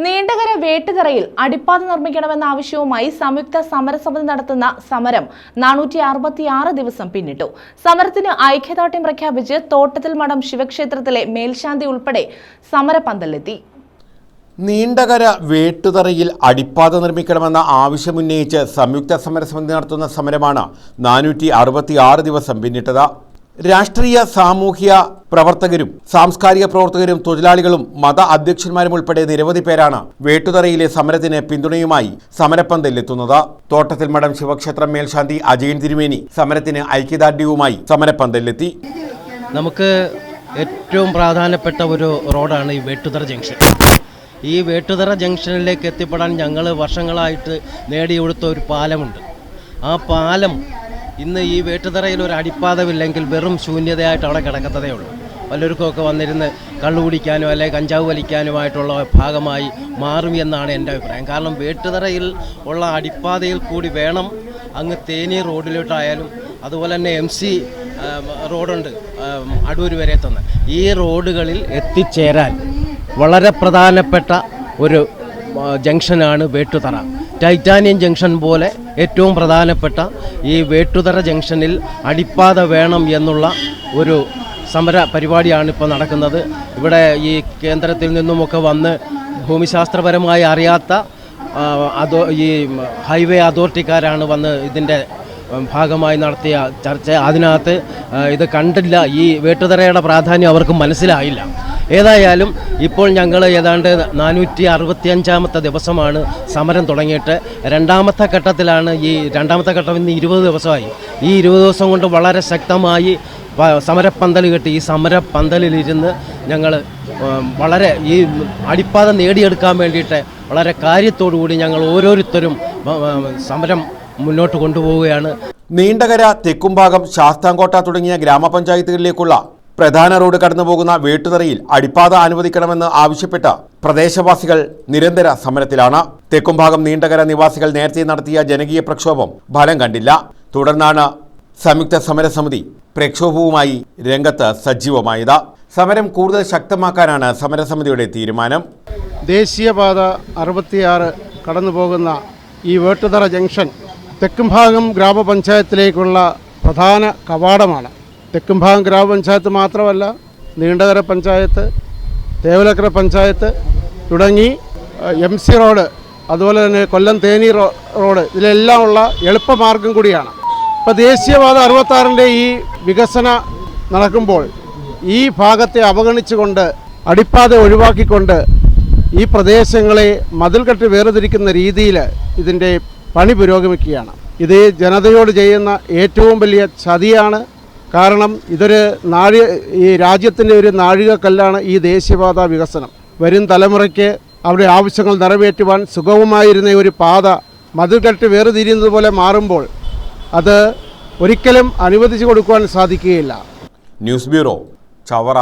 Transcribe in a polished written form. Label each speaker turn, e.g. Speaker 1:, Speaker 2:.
Speaker 1: നീണ്ടകര വേട്ടുതറയിൽ അടിപ്പാത നിർമ്മിക്കണമെന്ന ആവശ്യവുമായി സംയുക്ത സമരസമിതി നടത്തുന്ന സമരം 466 ദിവസം പിന്നിട്ടു. സമരത്തിന് ഐക്യദാർഢ്യം പ്രഖ്യാപിച്ച് തോട്ടത്തിൽ മഠം ശിവക്ഷേത്രത്തിലെ മേൽശാന്തി ഉൾപ്പെടെ സമരപന്തലിലെത്തി.
Speaker 2: നീണ്ടകര വേട്ടുതറയിൽ അടിപ്പാത നിർമ്മിക്കണമെന്ന ആവശ്യമുന്നയിച്ച് സംയുക്ത സമരസമിതി നടത്തുന്ന സമരമാണ് 466 ദിവസം പിന്നിട്ടത്. രാഷ്ട്രീയ സാമൂഹ്യ പ്രവർത്തകരും സാംസ്കാരിക പ്രവർത്തകരും തൊഴിലാളികളും മത അധ്യക്ഷന്മാരും ഉൾപ്പെടെ നിരവധി പേരാണ് വേട്ടുതറയിലെ സമരത്തിന് പിന്തുണയുമായി സമരപ്പന്തലിലെത്തുന്നത്. തോട്ടത്തിൽ മഠം ശിവക്ഷേത്രം മേൽശാന്തി അജയൻ തിരുമേനി സമരത്തിന് ഐക്യദാർഢ്യവുമായി സമരപ്പന്തലിലെത്തി.
Speaker 3: നമുക്ക് ഏറ്റവും പ്രാധാന്യപ്പെട്ട ഒരു റോഡാണ് ഈ വേട്ടുതറ ജംഗ്ഷൻ. ഈ വേട്ടുതറ ജംഗ്ഷനിലേക്ക് എത്തിപ്പെടാൻ ഞങ്ങൾ വർഷങ്ങളായിട്ട് നേടിയെടുത്ത ഒരു പാലമുണ്ട്. ആ പാലം ഇന്ന് ഈ വേട്ടുതറയിൽ ഒരു അടിപ്പാതമില്ലെങ്കിൽ വെറും ശൂന്യതയായിട്ട് അവിടെ കിടക്കത്തതേ ഉള്ളൂ. പലർക്കുമൊക്കെ വന്നിരുന്ന് കള്ളു കുടിക്കാനോ അല്ലെങ്കിൽ കഞ്ചാവ് വലിക്കാനുമായിട്ടുള്ള ഭാഗമായി മാറും എന്നാണ് എൻ്റെ അഭിപ്രായം. കാരണം വേട്ടുതറയിൽ ഉള്ള അടിപ്പാതയിൽ കൂടി വേണം അങ്ങ് തേനി റോഡിലോട്ടായാലും അതുപോലെ തന്നെ MC റോഡുണ്ട് അടൂർ വരെ എത്തുന്ന ഈ റോഡുകളിൽ എത്തിച്ചേരാൻ വളരെ പ്രധാനപ്പെട്ട ഒരു ജംഗ്ഷനാണ് വേട്ടുതറ. ടൈറ്റാനിയം ജംഗ്ഷൻ പോലെ ഏറ്റവും പ്രധാനപ്പെട്ട ഈ വേട്ടുതറ ജംഗ്ഷനിൽ അടിപ്പാത വേണം എന്നുള്ള ഒരു സമര പരിപാടിയാണ് ഇപ്പോൾ നടക്കുന്നത്. ഇവിടെ ഈ കേന്ദ്രത്തിൽ നിന്നുമൊക്കെ വന്ന് ഭൂമിശാസ്ത്രപരമായി അറിയാത്ത ഈ ഹൈവേ അതോറിറ്റിക്കാരാണ് വന്ന് ഇതിൻ്റെ ഭാഗമായി നടത്തിയ ചർച്ച. അതിനകത്ത് ഇത് കണ്ടില്ല, ഈ വേട്ടുതറയുടെ പ്രാധാന്യം അവർക്ക് മനസ്സിലായില്ല. ഏതായാലും ഇപ്പോൾ ഞങ്ങൾ ഏതാണ്ട് 465ാമത്തെ ദിവസമാണ് സമരം തുടങ്ങിയിട്ട്. രണ്ടാമത്തെ ഘട്ടത്തിലാണ്. ഈ രണ്ടാമത്തെ ഘട്ടം ഇന്ന് 20 ദിവസമായി. ഈ 20 ദിവസം കൊണ്ട് വളരെ ശക്തമായി സമരപ്പന്തൽ കെട്ടി ഈ സമരപ്പന്തലിലിരുന്ന് ഞങ്ങൾ വളരെ ഈ അടിപ്പാത നേടിയെടുക്കാൻ വേണ്ടിയിട്ട് വളരെ കാര്യത്തോടു കൂടി ഞങ്ങൾ ഓരോരുത്തരും സമരം മുന്നോട്ട് കൊണ്ടുപോവുകയാണ്.
Speaker 2: നീണ്ടകര, തെക്കുംഭാഗം, ശാസ്താംകോട്ട തുടങ്ങിയ ഗ്രാമപഞ്ചായത്തുകളിലേക്കുള്ള പ്രധാന റോഡ് കടന്നുപോകുന്ന വേട്ടുതറയിൽ അടിപ്പാത അനുവദിക്കണമെന്ന് ആവശ്യപ്പെട്ട പ്രദേശവാസികൾ നിരന്തര സമരത്തിലാണ്. തെക്കുംഭാഗം നീണ്ടകര നിവാസികൾ നേരത്തെ നടത്തിയ ജനകീയ പ്രക്ഷോഭം ഫലം കണ്ടില്ല. തുടർന്നാണ് സംയുക്ത സമരസമിതി പ്രക്ഷോഭവുമായി രംഗത്ത് സജീവമായത്. സമരം കൂടുതൽ ശക്തമാക്കാനാണ് സമരസമിതിയുടെ തീരുമാനം.
Speaker 4: ദേശീയപാത 66 കടന്നുപോകുന്ന ഈ വേട്ടുതറ ജംഗ്ഷൻ തെക്കുംഭാഗം ഗ്രാമപഞ്ചായത്തിലേക്കുള്ള പ്രധാന കവാടമാണ്. തെക്കുംഭാഗം ഗ്രാമപഞ്ചായത്ത് മാത്രമല്ല, നീണ്ടകര പഞ്ചായത്ത്, തേവലക്കര പഞ്ചായത്ത് തുടങ്ങി MC റോഡ്, അതുപോലെ തന്നെ കൊല്ലം തേനി റോഡ്, ഇതിലെല്ലാം ഉള്ള എളുപ്പമാർഗം കൂടിയാണ്. ഇപ്പോൾ ദേശീയപാത 66ൻ്റെ ഈ വികസന നടക്കുമ്പോൾ ഈ ഭാഗത്തെ അവഗണിച്ചുകൊണ്ട് അടിപ്പാത ഒഴിവാക്കിക്കൊണ്ട് ഈ പ്രദേശങ്ങളെ മതിൽകെട്ട് വേർതിരിക്കുന്ന രീതിയിൽ ഇതിൻ്റെ പണി പുരോഗമിക്കുകയാണ്. ഇത് ജനതയോട് ചെയ്യുന്ന ഏറ്റവും വലിയ ചതിയാണ്. കാരണം ഇതൊരു ഈ രാജ്യത്തിൻ്റെ ഒരു നാഴികക്കല്ലാണ് ഈ ദേശീയപാത വികസനം. വരും തലമുറയ്ക്ക് അവരുടെ ആവശ്യങ്ങൾ നിറവേറ്റുവാൻ സുഗമമായിരുന്ന ഒരു പാത മതിൽകെട്ട് വേർതിരിയുന്നത് പോലെ മാറുമ്പോൾ അത് ഒരിക്കലും അനുവദിച്ചു കൊടുക്കുവാൻ സാധിക്കുകയില്ല.
Speaker 2: News bureau, Chavara.